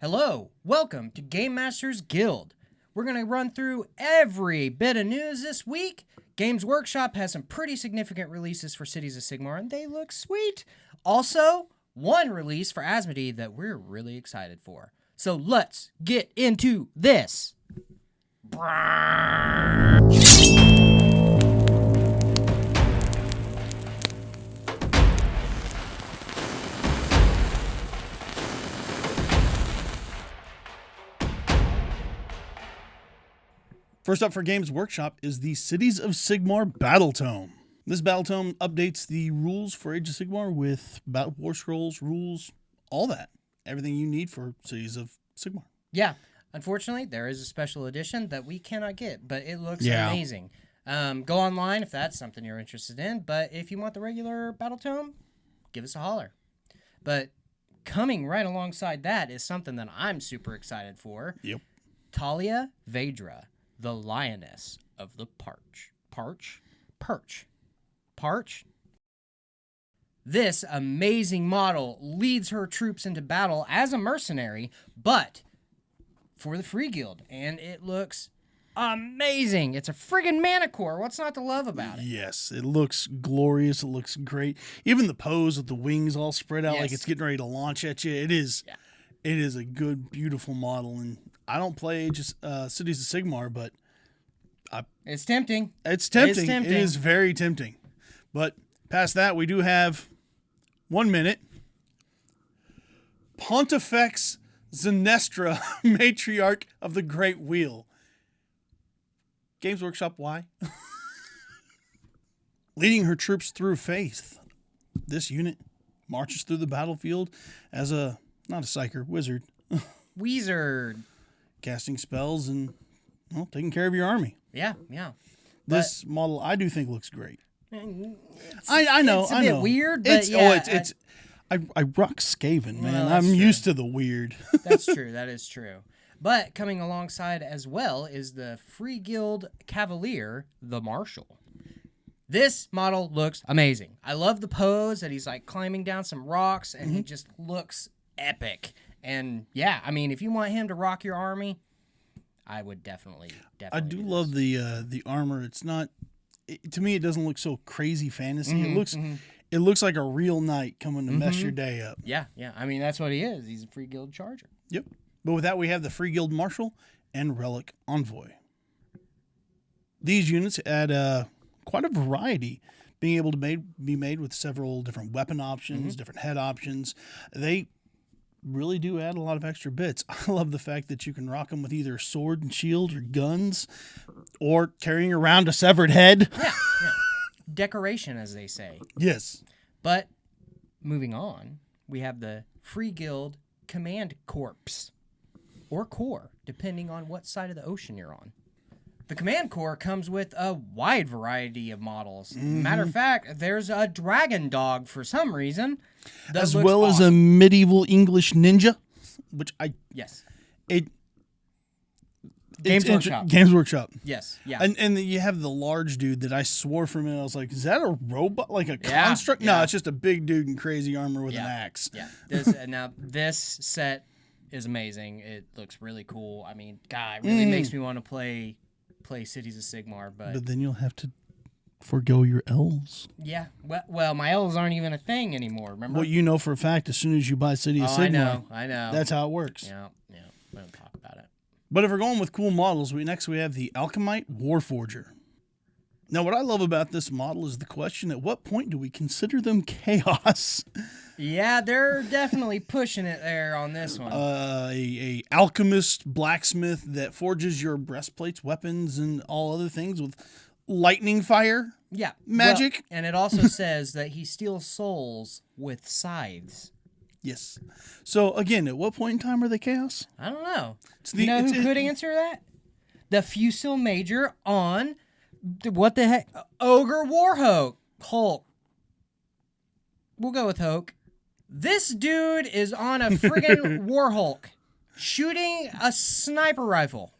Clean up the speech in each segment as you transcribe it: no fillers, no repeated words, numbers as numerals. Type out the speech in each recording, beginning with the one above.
Hello, welcome to Game Masters Guild. We're going to run through every bit of news this week. Games Workshop has some pretty significant releases for Cities of Sigmar, and they look sweet. Also, one release for Asmodee that we're really excited for. So let's get into this. First up for Games Workshop is the Cities of Sigmar Battle Tome. This Battle Tome updates the rules for Age of Sigmar with Battle War Scrolls, rules, all that. Everything you need for Cities of Sigmar. Yeah, unfortunately, there is a special edition that we cannot get, but it looks amazing. Go online if that's something you're interested in, but if you want the regular Battle Tome, give us a holler. But coming right alongside that is something that I'm super excited for. Yep. Talia Vadra, the Lioness of the Parch. This amazing model leads her troops into battle as a mercenary, but for the Free Guild, and it looks amazing. It's a friggin' mana core. What's not to love about it? Yes, it looks glorious. It looks great. Even the pose with the wings all spread out like it's getting ready to launch at you. It is a good, beautiful model, and I don't play just Cities of Sigmar, but it's tempting. It's tempting. It is very tempting. But past that, we do have 1 minute. Ponx Zestra, Matriarch of the Great Wheel. Games Workshop, why? Leading her troops through faith. This unit marches through the battlefield as not a psyker, wizard. Wizard. Casting spells and, taking care of your army. Yeah. This model, I do think, looks great. I know. It's a bit weird, but I rock Skaven, man. I'm used to the weird. That's true. That is true. But coming alongside as well is the Free Guild Cavalier, the Marshal. This model looks amazing. I love the pose that he's like climbing down some rocks, and he just looks epic. And yeah, I mean, if you want him to rock your army, I would definitely. I do love the armor. It's not. To me, it doesn't look so crazy fantasy. It looks like a real knight coming to mess your day up. Yeah. I mean, that's what he is. He's a Free Guild Charger. Yep. But with that, we have the Free Guild Marshal and Relic Envoy. These units add quite a variety, being able to be made with several different weapon options, different head options. They really do add a lot of extra bits. I love the fact that you can rock them with either sword and shield or guns, or carrying around a severed head. Yeah. Decoration, as they say. Yes. But moving on, we have the Free Guild Command Corps, or Corps, depending on what side of the ocean you're on. The Command Corps comes with a wide variety of models. Matter of fact, there's a dragon dog for some reason. As well as a medieval English ninja, which Games Workshop. Games Workshop. Yes, yeah. And you have the large dude that I swore for a minute, I was like, is that a robot? Like a construct? Yeah. No, it's just a big dude in crazy armor with an axe. Yeah. Now, this set is amazing. It looks really cool. I mean, God, it really makes me want to play Cities of Sigmar. But then you'll have to forgo your elves. Yeah. Well, my elves aren't even a thing anymore, remember? Well, you know for a fact, as soon as you buy City of Sigmar. I know. That's how it works. Yeah. We don't talk about it. But if we're going with cool models, we have the Alchemite Warforger. Now, what I love about this model is the question, at what point do we consider them chaos? Yeah, they're definitely pushing it there on this one. A alchemist, blacksmith that forges your breastplates, weapons, and all other things with lightning fire. Yeah. Magic. Well, and it also says that he steals souls with scythes. Yes. So, again, at what point in time are they chaos? I don't know. You know who could answer that? The Fusil Major on, what the heck? Ogre Warhawk. Hulk. We'll go with Hulk. This dude is on a friggin' Warhawk shooting a sniper rifle.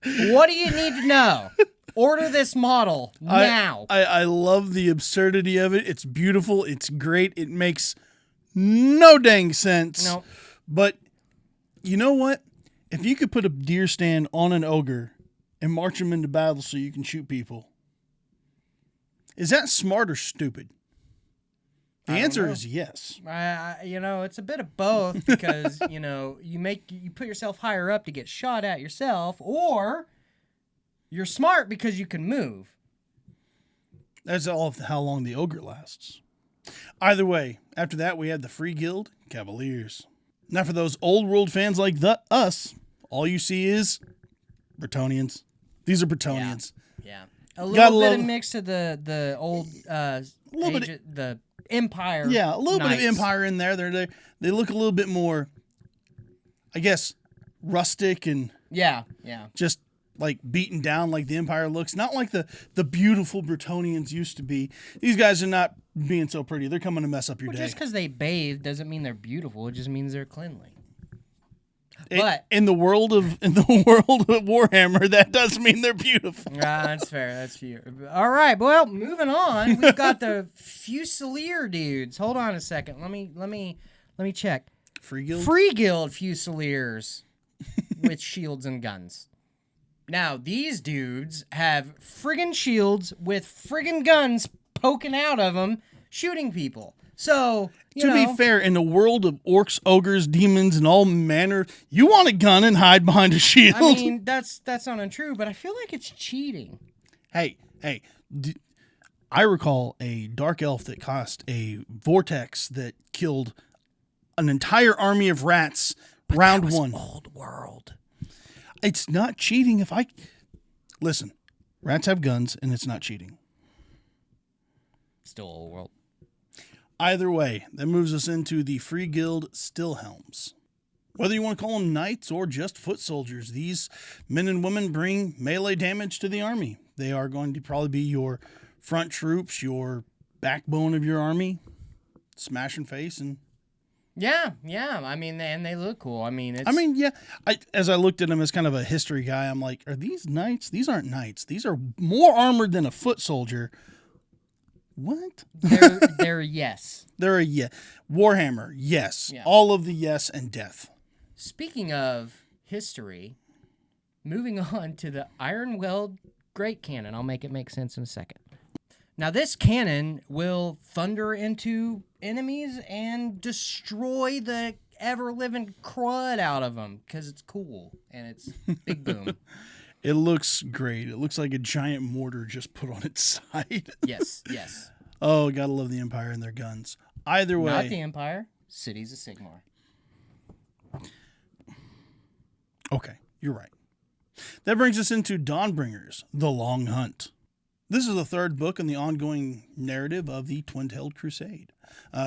What do you need to know? Order this model now. I love the absurdity of it. It's beautiful. It's great. It makes no dang sense. Nope. But You know what? If you could put a deer stand on an ogre and march him into battle so you can shoot people, is that smart or stupid? The answer is yes. It's a bit of both because, you put yourself higher up to get shot at yourself, or you're smart because you can move. That's all of how long the ogre lasts. Either way, after that we have the Free Guild Cavaliers. Now for those old world fans like us, all you see is Bretonians. These are Bretonians. Yeah. A little bit of mix of the old the Empire. Yeah, a little Knights. bit of Empire in there. They look a little bit more, I guess, rustic and just like beaten down like the Empire looks. Not like the beautiful Bretonians used to be. These guys are not being so pretty. They're coming to mess up your day. Just because they bathe doesn't mean they're beautiful. It just means they're cleanly. But in the world of Warhammer, that does mean they're beautiful. That's fair. That's fair. All right. Well, moving on. We've got the Fusilier dudes. Hold on a second. Let me check. Free Guild Fusiliers with shields and guns. Now these dudes have friggin' shields with friggin' guns poking out of them, shooting people. So, to be fair, in the world of orcs, ogres, demons, and all manner, you want a gun and hide behind a shield. I mean, that's not untrue, but I feel like it's cheating. Hey, I recall a dark elf that cost a vortex that killed an entire army of rats round one. Old world. It's not cheating if I... Listen, rats have guns, and it's not cheating. Still old world. Either way, that moves us into the Free Guild Stillhelms. Whether you want to call them knights or just foot soldiers, these men and women bring melee damage to the army. They are going to probably be your front troops, your backbone of your army, smash and face, and... Yeah. I mean, and they look cool. As I looked at them as kind of a history guy, I'm like, are these knights? These aren't knights. These are more armored than a foot soldier. What? They're yes. They're a yes. Warhammer, yes. Yeah. All of the yes and death. Speaking of history, moving on to the Ironweld Great Cannon. I'll make it make sense in a second. Now, this cannon will thunder into enemies and destroy the ever-living crud out of them because it's cool and it's big boom. It looks great. It looks like a giant mortar just put on its side. Yes. Oh, gotta love the Empire and their guns. Either way. Not the Empire, Cities of Sigmar. Okay, you're right. That brings us into Dawnbringers, The Long Hunt. This is the third book in the ongoing narrative of the TwinTailed Crusade.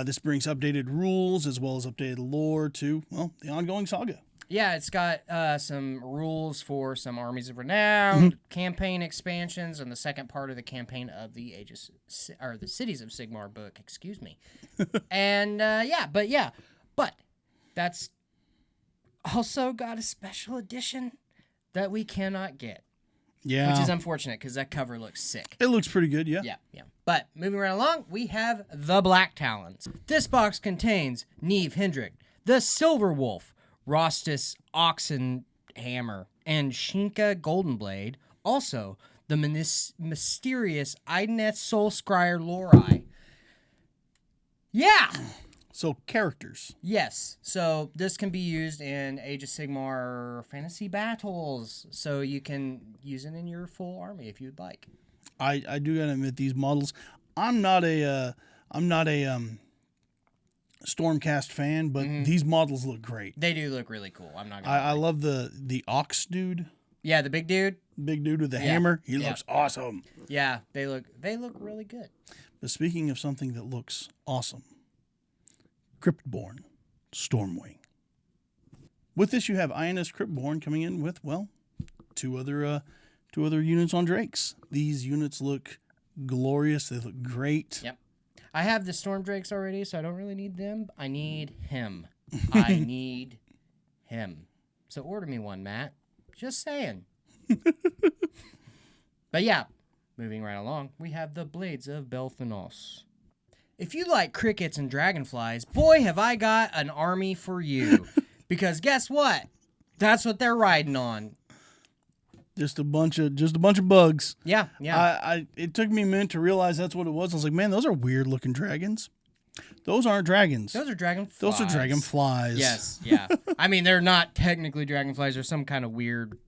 This brings updated rules as well as updated lore to, the ongoing saga. Yeah, it's got some rules for some Armies of Renown, campaign expansions, and the second part of the campaign of the the Cities of Sigmar book. Excuse me. And but that's also got a special edition that we cannot get. Yeah, which is unfortunate because that cover looks sick. It looks pretty good. Yeah. But moving right along, we have the Black Talons. This box contains Neve Hendrick, the Silver Wolf, Rostus Oxenhammer, and Shinka Goldenblade. Also, the mysterious Ideneth Soulscryer Lorai. Yeah! So, characters. Yes. So, this can be used in Age of Sigmar fantasy battles. So, you can use it in your full army if you'd like. I do gotta admit, these models, I'm not a Stormcast fan, but these models look great. They do look really cool. I'm not gonna I love the Ox dude. Yeah, the big dude. Big dude with the hammer. He looks awesome. Yeah, they look really good. But speaking of something that looks awesome, Cryptborn Stormwing. With this, you have Ionis Cryptborn coming in with, two other units on Drakes. These units look glorious. They look great. Yep. I have the Storm Drakes already, so I don't really need them. I need him. I need him. So order me one, Matt. Just saying. But yeah, moving right along, we have the Blades of Belthanos. If you like crickets and dragonflies, boy, have I got an army for you. Because guess what? That's what they're riding on. Just a bunch of bugs. Yeah, yeah. It took me a minute to realize that's what it was. I was like, man, those are weird looking dragons. Those aren't dragons. Those are dragonflies. Those are dragonflies. Yes, yeah. I mean, they're not technically dragonflies. They're some kind of weird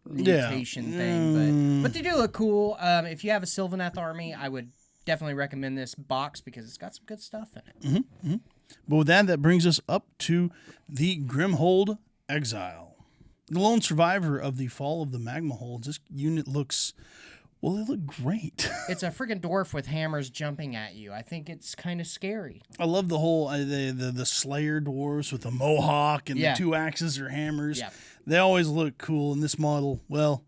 mutation thing, but they do look cool. If you have a Sylvaneth army, I would definitely recommend this box because it's got some good stuff in it. Mm-hmm, mm-hmm. But with that brings us up to the Grimhold Exile. The lone survivor of the fall of the magma holds. This unit looks, well, they look great. It's a freaking dwarf with hammers jumping at you. I think it's kind of scary. I love the whole the Slayer dwarves with the mohawk and the 2 axes or hammers. Yeah. They always look cool. In this model, well,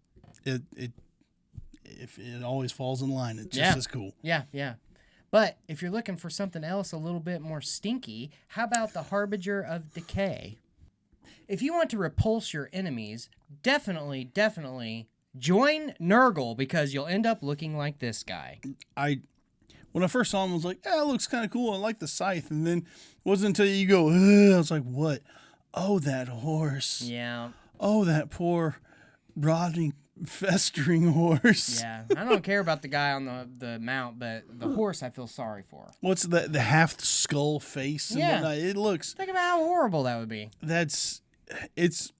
if it always falls in line, it's just as cool. Yeah, yeah. But if you're looking for something else a little bit more stinky, how about the Harbinger of Decay? If you want to repulse your enemies, definitely join Nurgle because you'll end up looking like this guy. When I first saw him, I was like, it looks kind of cool. I like the scythe. And then it wasn't until you go, I was like, what? Oh, that horse. Yeah. Oh, that poor, rotting, festering horse. Yeah. I don't care about the guy on the mount, but the horse I feel sorry for. What's the half skull face and whatnot? It looks... Think about how horrible that would be. It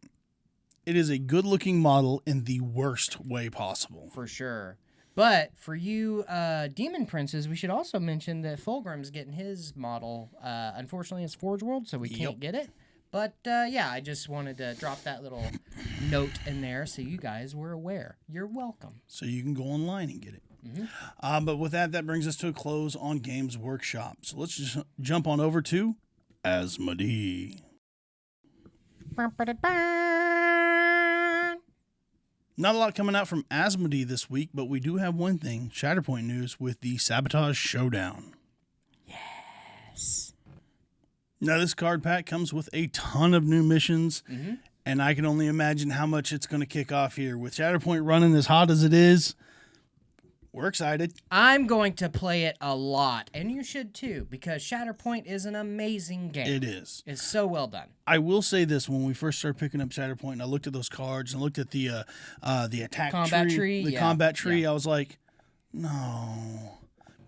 is a good-looking model in the worst way possible. For sure. But for you Demon Princes, we should also mention that Fulgrim's getting his model. Unfortunately, it's Forge World, so we can't get it. But, I just wanted to drop that little note in there so you guys were aware. You're welcome. So you can go online and get it. Mm-hmm. But with that brings us to a close on Games Workshop. So let's just jump on over to Asmodee. Not a lot coming out from Asmodee this week, but we do have one thing, Shatterpoint news with the Sabotage Showdown. Yes. Now, this card pack comes with a ton of new missions, and I can only imagine how much it's going to kick off here. With Shatterpoint running as hot as it is, we're excited. I'm going to play it a lot, and you should too, because Shatterpoint is an amazing game. It is. It's so well done. I will say this: when we first started picking up Shatterpoint, and I looked at those cards and looked at the attack combat tree, the combat tree, I was like, no.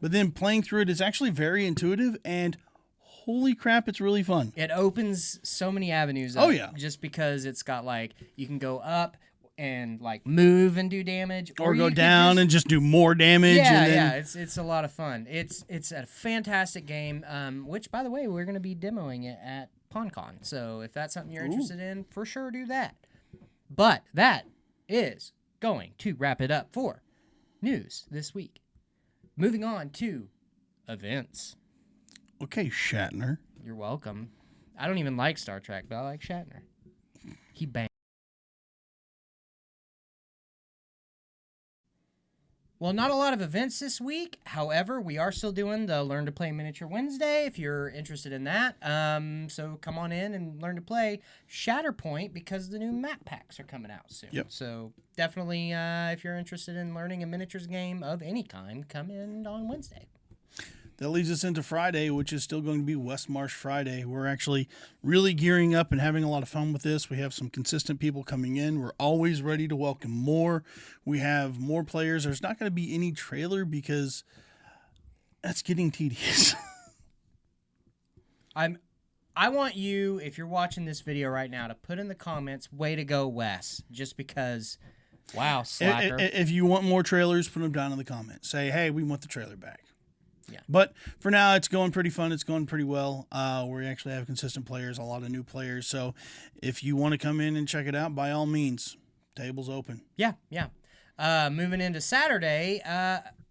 But then playing through it is actually very intuitive, and holy crap, it's really fun. It opens so many avenues up. Oh yeah, just because it's got you can go up and move and do damage, or go down and just do more damage. Yeah, it's a lot of fun. It's a fantastic game. Which, by the way, we're going to be demoing it at PonCon. So if that's something you're interested in, for sure do that. But that is going to wrap it up for news this week. Moving on to events. Okay, Shatner. You're welcome. I don't even like Star Trek, but I like Shatner. He banged. Well, not a lot of events this week. However, we are still doing the Learn to Play Miniature Wednesday if you're interested in that. So come on in and learn to play Shatterpoint because the new map packs are coming out soon. Yep. So definitely, if you're interested in learning a miniatures game of any kind, come in on Wednesday. That leads us into Friday, which is still going to be Westmarch Friday. We're actually really gearing up and having a lot of fun with this. We have some consistent people coming in. We're always ready to welcome more. We have more players. There's not going to be any trailer because that's getting tedious. I want you, if you're watching this video right now, to put in the comments, way to go, Wes, just because, wow, slacker. If you want more trailers, put them down in the comments. Say, hey, we want the trailer back. Yeah. But for now, it's going pretty fun. It's going pretty well. We actually have consistent players, a lot of new players. So if you want to come in and check it out, by all means, table's open. Yeah. Moving into Saturday,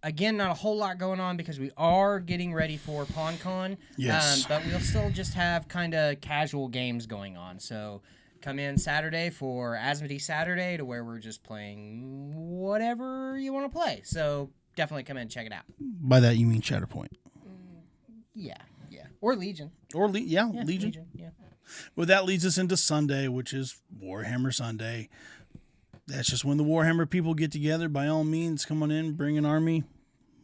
again, not a whole lot going on because we are getting ready for PonCon. Yes. But we'll still just have kind of casual games going on. So come in Saturday for Asmodee Saturday to where we're just playing whatever you want to play. So definitely come in and check it out. By that, you mean Shatterpoint. Yeah. Or Legion. Legion. Yeah. Well, that leads us into Sunday, which is Warhammer Sunday. That's just when the Warhammer people get together. By all means, come on in, bring an army.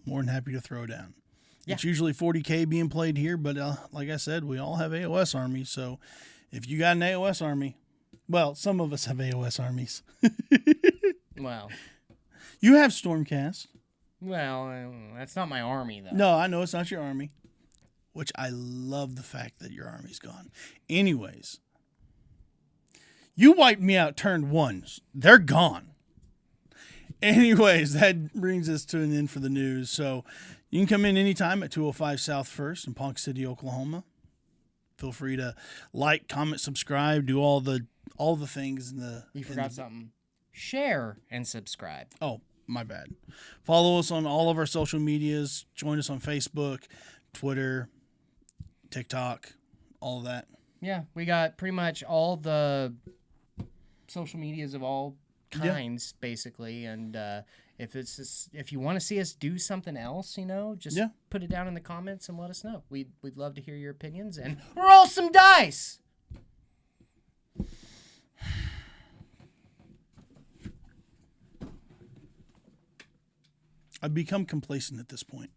More than happy to throw down. Yeah. It's usually 40K being played here, but like I said, we all have AOS armies, so if you got an AOS army, well, some of us have AOS armies. Well, you have Stormcast. Well, that's not my army, though. No, I know it's not your army, which I love the fact that your army's gone. Anyways, you wiped me out turn 1. They're gone. Anyways, that brings us to an end for the news. So you can come in anytime at 205 South 1st in Ponx City, Oklahoma. Feel free to like, comment, subscribe, do all the things in the. You forgot something. Share and subscribe. Oh, my bad. Follow us on all of our social medias. Join us on Facebook, Twitter, TikTok, all of that. Yeah, we got pretty much all the social medias of all kinds, basically. And if you want to see us do something else, just put it down in the comments and let us know. We'd love to hear your opinions and roll some dice. I've become complacent at this point.